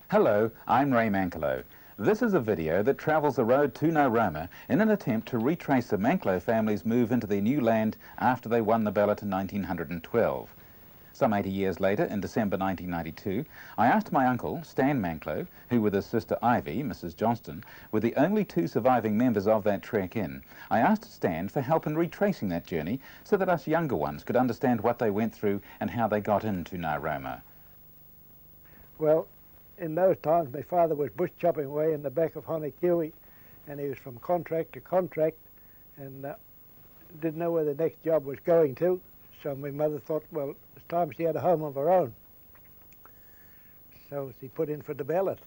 Hello, I'm Ray Manklow. This is a video that travels the road to Ngaroma in an attempt to retrace the Manklow family's move into their new land after they won the ballot in 1912. Some 80 years later, in December 1992, I asked my uncle, Stan Manklow, who with his sister Ivy, Mrs. Johnston, were the only two surviving members of that trek in. I asked Stan for help in retracing that journey so that us younger ones could understand what they went through and how they got into Ngaroma. Well, in those times, my father was bush chopping away in the back of Honekiwi, and he was from contract to contract, and didn't know where the next job was going to. So my mother thought, well, it's time she had a home of her own. So she put in for the ballot.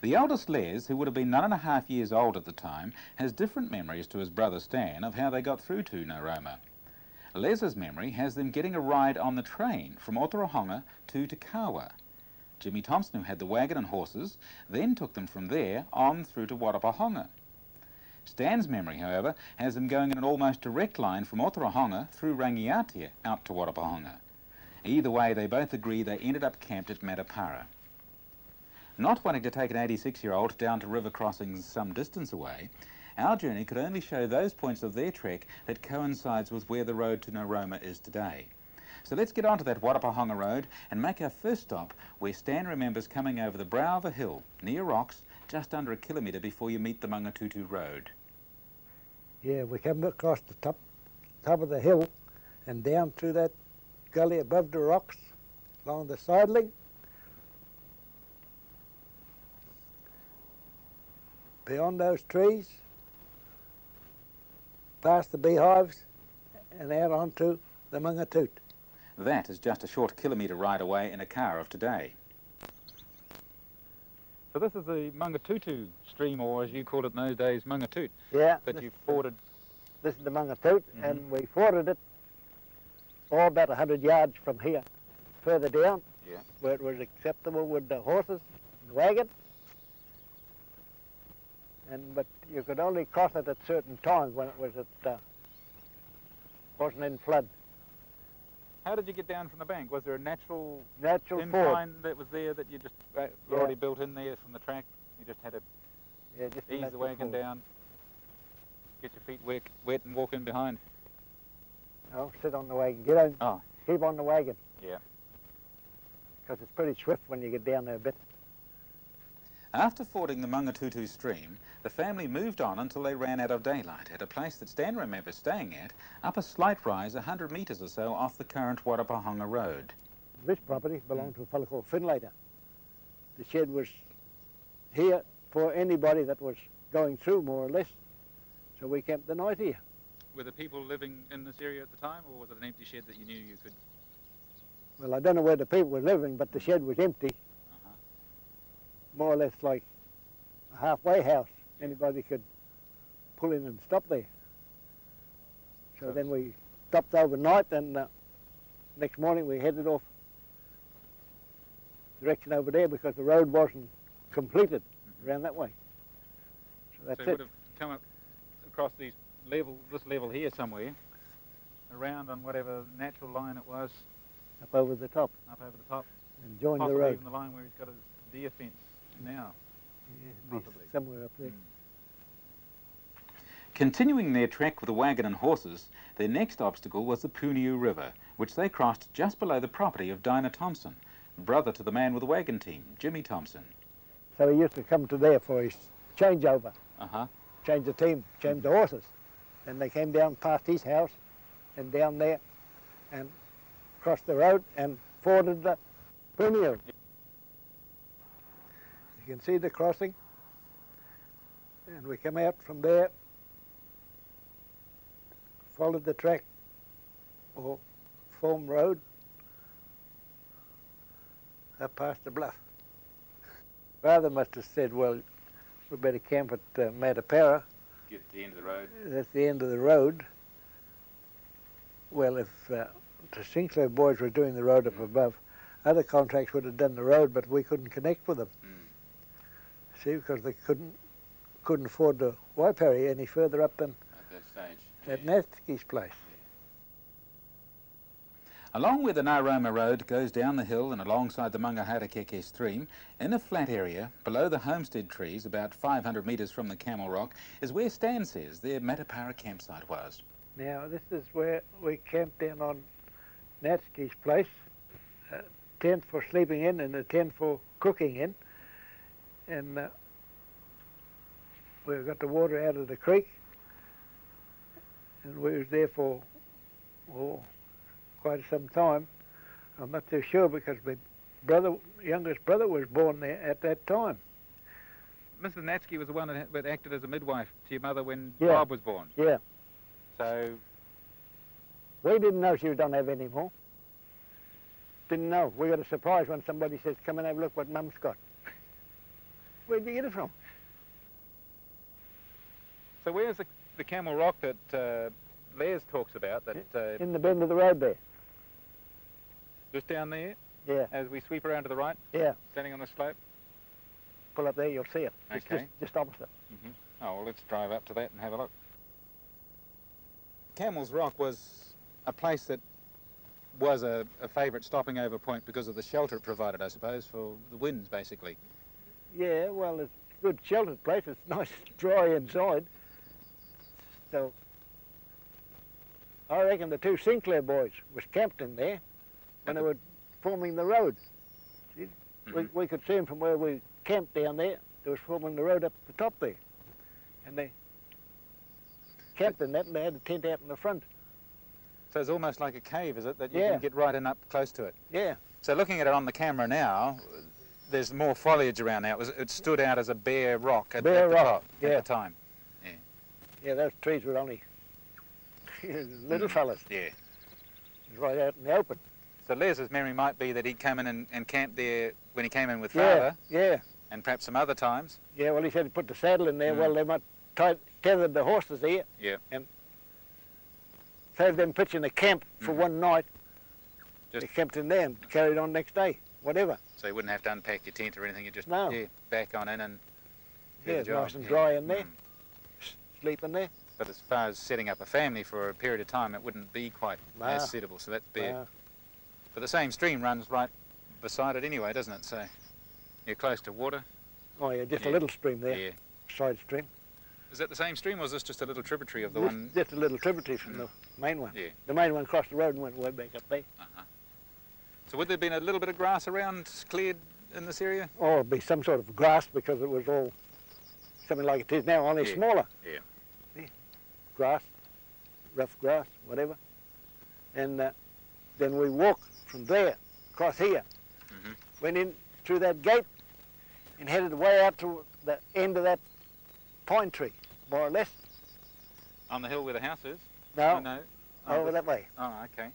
The eldest Les, who would have been 9.5 years old at the time, has different memories to his brother Stan of how they got through to Ngaroma. Les's memory has them getting a ride on the train from Otorohanga to Te Kawa. Jimmy Thompson, who had the wagon and horses, then took them from there on through to Warapahonga. Stan's memory, however, has them going in an almost direct line from Otorohanga through Rangiatia out to Warapahonga. Either way, they both agree they ended up camped at Matapara. Not wanting to take an 86-year-old down to river crossings some distance away, our journey could only show those points of their trek that coincides with where the road to Ngaroma is today. So let's get onto that Warapahonga road and make our first stop where Stan remembers coming over the brow of a hill, near rocks, just under a kilometre before you meet the Mangatutu road. Yeah, we came across the top of the hill and down through that gully above the rocks, along the sideling. Beyond those trees, past the beehives and out onto the Mangatutu. That is just a short kilometre ride away in a car of today. So this is the Mangatutu stream, or as you called it in those days, Mangatutu. Yeah. That you forded. This is the Mangatutu, and we forded it all about 100 yards from here, further down, where it was acceptable with the horses and the wagon. But you could only cross it at certain times when it was wasn't in flood. How did you get down from the bank? Was there a natural incline ford that was there that you just already built in there from the track? You just had to ease the wagon down, get your feet wet and walk in behind? No, sit on the wagon. Get on. Oh. Keep on the wagon. Yeah. Because it's pretty swift when you get down there a bit. After fording the Mangatutu stream, the family moved on until they ran out of daylight at a place that Stan remembers staying at, up a slight rise 100 metres or so off the current Warapahonga road. This property belonged to a fellow called Finlater. The shed was here for anybody that was going through, more or less, so we camped the night here. Were the people living in this area at the time, or was it an empty shed that you knew you could... Well, I don't know where the people were living, but the shed was empty. More or less like a halfway house. Anybody could pull in and stop there. So then we stopped overnight, and next morning we headed off direction over there because the road wasn't completed around that way. So that's it. So you would have come up across this level here somewhere, around on whatever natural line it was. Up over the top. Up over the top. And join the possibly road. Even the line where he's got his deer fence now. Yeah, possibly. Somewhere up there. Continuing their trek with the wagon and horses, their next obstacle was the Puniu River, which they crossed just below the property of Dinah Thompson, brother to the man with the wagon team, Jimmy Thompson. So he used to come to there for his changeover. Change the team, change the horses. And they came down past his house and down there and crossed the road and forded the Puniu. You can see the crossing, and we come out from there, followed the track or foam road up past the bluff. Father must have said, well, we better camp at Matapara. Get to the end of the road. That's the end of the road. Well, if the Sinclair boys were doing the road up above, other contracts would have done the road, but we couldn't connect with them. See, because they couldn't afford the Waipari any further up than at that stage. At Natsuki's place. Along where the Ngaroma Road goes down the hill and alongside the Mangahatakeke stream, in a flat area below the homestead trees, about 500 metres from the Camel Rock, is where Stan says their Matapara campsite was. Now, this is where we camped down on Natski's place. A tent for sleeping in and a tent for cooking in. And we got the water out of the creek. And we was there for, quite some time. I'm not too sure because my youngest brother was born there at that time. Mrs. Natsky was the one that acted as a midwife to your mother when Yeah. Bob was born. Yeah. So We didn't know she don't have any more. Didn't know. We got a surprise when somebody says, come and have a look what Mum's got. Where'd you get it from? So where's the Camel Rock that Les talks about? That In the bend of the road there. just down there, Yeah, as we sweep around to the right, yeah. standing on the slope. Pull up there, you'll see it. It's Okay. just opposite. Oh, well, let's drive up to that and have a look. Camel's Rock was a place that was a favourite stopping over point because of the shelter it provided, I suppose, for the winds, basically. Yeah, well, it's a good sheltered place. It's nice, dry inside. So, I reckon the two Sinclair boys was camped in there when they were forming the road. See? We could see them from where we camped down there. They was forming the road up the top there. And they camped in that and they had a tent out in the front. So it's almost like a cave, is it, that you Yeah. can get right in up close to it? Yeah, So looking at it on the camera now, there's more foliage around now. It stood out as a bare rock at the top yeah. at the time. yeah, those trees were only little fellas. Yeah. It was right out in the open. So Les's memory might be that he'd come in and camped there when he came in with Yeah, Father, yeah. and perhaps some other times. Yeah, well, he said he put the saddle in there. Well, they might tethered the horses here. Yeah. And saved them pitching a camp for one night. Just- They camped in there and carried on next day, whatever. So you wouldn't have to unpack your tent or anything. You just No. back on in and do Yeah, the it's job. nice and dry in there. Mm. Sleep in there. But as far as setting up a family for a period of time, it wouldn't be quite No. as suitable. So that's bare. Uh, But the same stream runs right beside it anyway, doesn't it? So you're close to water. oh, yeah, just Yeah. a little stream there, Yeah. side stream. Is that the same stream, or is this just a little tributary of the This- one? Just a little tributary from the main one. Yeah. The main one crossed the road and went way back up there. So would there have been a little bit of grass around cleared in this area? Or it'd be some sort of grass because it was all something like it is now, only Yeah. smaller. Yeah. Grass, rough grass, whatever. And then we walked from there across here, went in through that gate and headed way out to the end of that pine tree, more or less. On the hill where the house is? No, No. over that way. Oh, okay.